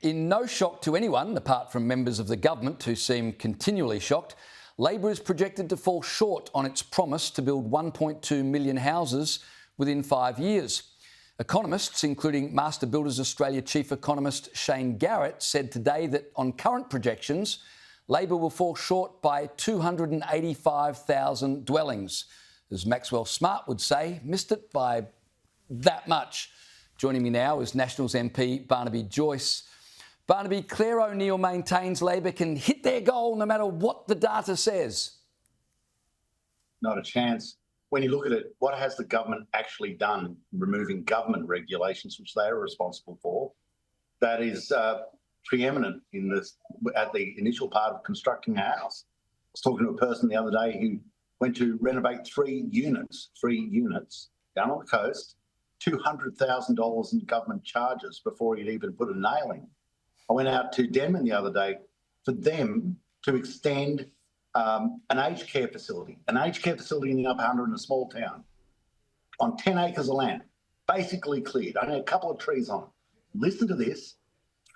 In no shock to anyone, apart from members of the government who seem continually shocked, Labor is projected to fall short on its promise to build 1.2 million houses within 5 years. Economists, including Master Builders Australia Chief Economist Shane Garrett, said today that on current projections, Labor will fall short by 285,000 dwellings. As Maxwell Smart would say, missed it by that much. Joining me now is Nationals MP Barnaby Joyce. Barnaby, Claire O'Neill maintains Labor can hit their goal no matter what the data says. Not a chance. When you look at it, what has the government actually done removing government regulations, which they are responsible for? That is preeminent in this at the initial part of constructing a house. I was talking to a person the other day who went to renovate three units down on the coast, $200,000 in government charges before he'd even put a nail in. I went out to Denman the other day for them to extend an aged care facility in the Upper Hunter in a small town on 10 acres of land, basically cleared, only a couple of trees on it. Listen to this,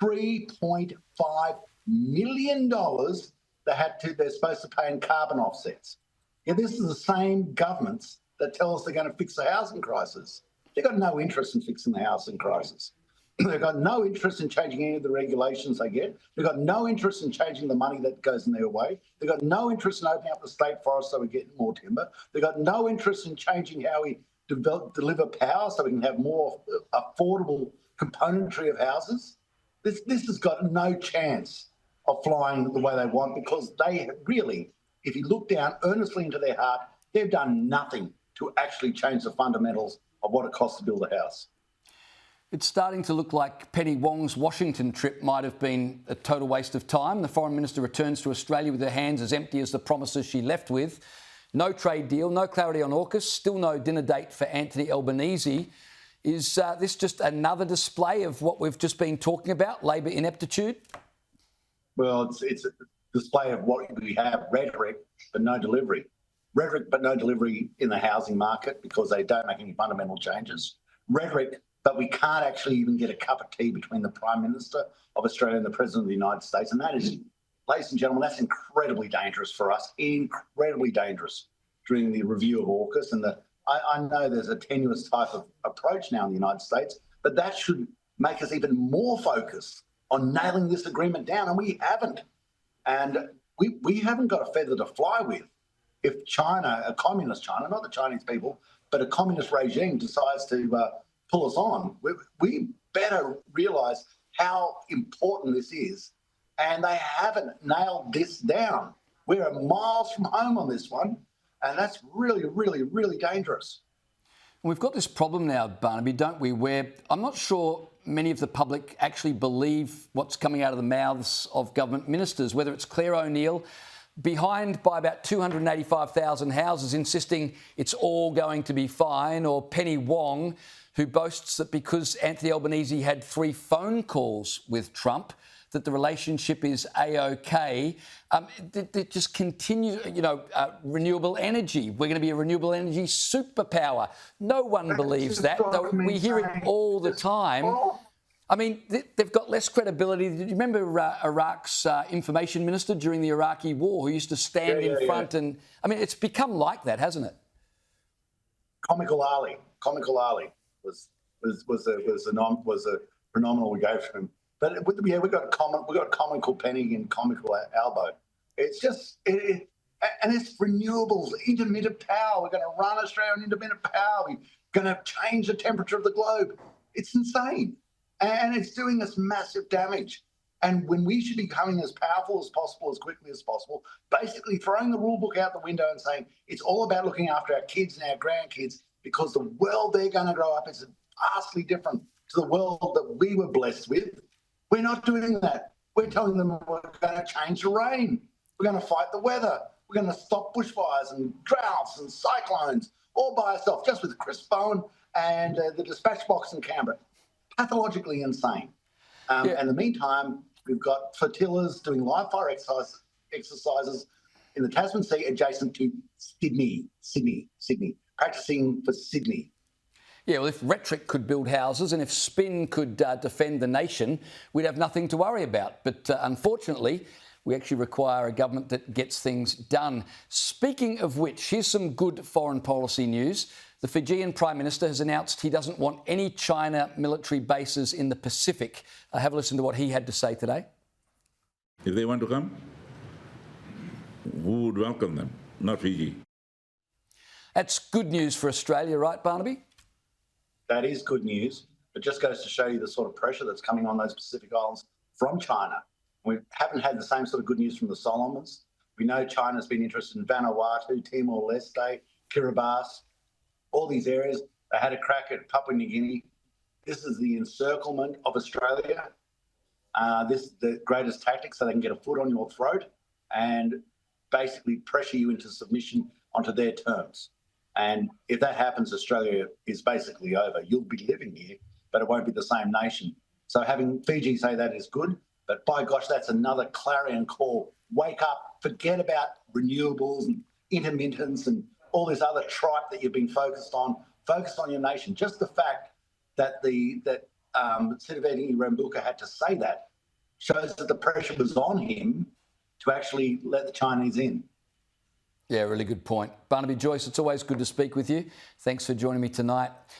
$3.5 million they're supposed to pay in carbon offsets. Yeah, this is the same governments that tell us they're going to fix the housing crisis. They've got no interest in fixing the housing crisis. They've got no interest in changing any of the regulations they get. They've got no interest in changing the money that goes in their way. They've got no interest in opening up the state forest so we get more timber. They've got no interest in changing how we deliver power so we can have more affordable componentry of houses. This has got no chance of flying the way they want because they really, if you look down earnestly into their heart, they've done nothing to actually change the fundamentals of what it costs to build a house. It's starting to look like Penny Wong's Washington trip might have been a total waste of time. The Foreign Minister returns to Australia with her hands as empty as the promises she left with. No trade deal, no clarity on AUKUS, still no dinner date for Anthony Albanese. Is this just another display of what we've just been talking about, Labor ineptitude? Well, it's a display of what we have, rhetoric but no delivery. Rhetoric but no delivery in the housing market because they don't make any fundamental changes. Rhetoric, but we can't actually even get a cup of tea between the Prime Minister of Australia and the President of the United States. And that is, ladies and gentlemen, that's incredibly dangerous for us, incredibly dangerous during the review of AUKUS. And I know there's a tenuous type of approach now in the United States, but that should make us even more focused on nailing this agreement down, and we haven't. And we haven't got a feather to fly with. If China, a communist China, not the Chinese people, but a communist regime decides to pull us on, we better realise how important this is. And they haven't nailed this down. We're miles from home on this one, and that's really, really, really dangerous. We've got this problem now, Barnaby, don't we, where I'm not sure many of the public actually believe what's coming out of the mouths of government ministers, whether it's Claire O'Neill, behind by about 285,000 houses, insisting it's all going to be fine, or Penny Wong, who boasts that because Anthony Albanese had 3 phone calls with Trump, that the relationship is A-OK. It just continues, renewable energy. We're going to be a renewable energy superpower. No one believes that, though we hear it all the time. I mean, they've got less credibility. Do you remember Iraq's information minister during the Iraqi war who used to stand in front and... I mean, it's become like that, hasn't it? Comical Ali was a phenomenal we gave to him. But we got comical Penny and comical Albo. It's just... and it's renewables, intermittent power. We're going to run Australia on intermittent power. We're going to change the temperature of the globe. It's insane. And it's doing us massive damage. And when we should be becoming as powerful as possible, as quickly as possible, basically throwing the rule book out the window and saying it's all about looking after our kids and our grandkids because the world they're going to grow up is vastly different to the world that we were blessed with. We're not doing that. We're telling them we're going to change the rain. We're going to fight the weather. We're going to stop bushfires and droughts and cyclones all by ourselves, just with Chris Bowen and the dispatch box in Canberra. Pathologically insane. And in the meantime, we've got flotillas doing live fire exercises in the Tasman Sea adjacent to Sydney, practicing for Sydney. Yeah, well, if rhetoric could build houses and if spin could defend the nation, we'd have nothing to worry about. But unfortunately, we actually require a government that gets things done. Speaking of which, here's some good foreign policy news. The Fijian Prime Minister has announced he doesn't want any China military bases in the Pacific. Have a listen to what he had to say today. If they want to come, who would welcome them? Not Fiji. That's good news for Australia, right, Barnaby? That is good news. It just goes to show you the sort of pressure that's coming on those Pacific Islands from China. We haven't had the same sort of good news from the Solomons. We know China's been interested in Vanuatu, Timor-Leste, Kiribati, all these areas. They had a crack at Papua New Guinea. This is the encirclement of Australia. This is the greatest tactic so they can get a foot on your throat and basically pressure you into submission onto their terms. And if that happens, Australia is basically over. You'll be living here, but it won't be the same nation. So having Fiji say that is good, but by gosh, that's another clarion call. Wake up, forget about renewables and intermittence and all this other tripe that you've been focused on. Focus on your nation. Just the fact that Sitiveni Rabuka had to say that shows that the pressure was on him to actually let the Chinese in. Yeah, really good point. Barnaby Joyce, it's always good to speak with you. Thanks for joining me tonight.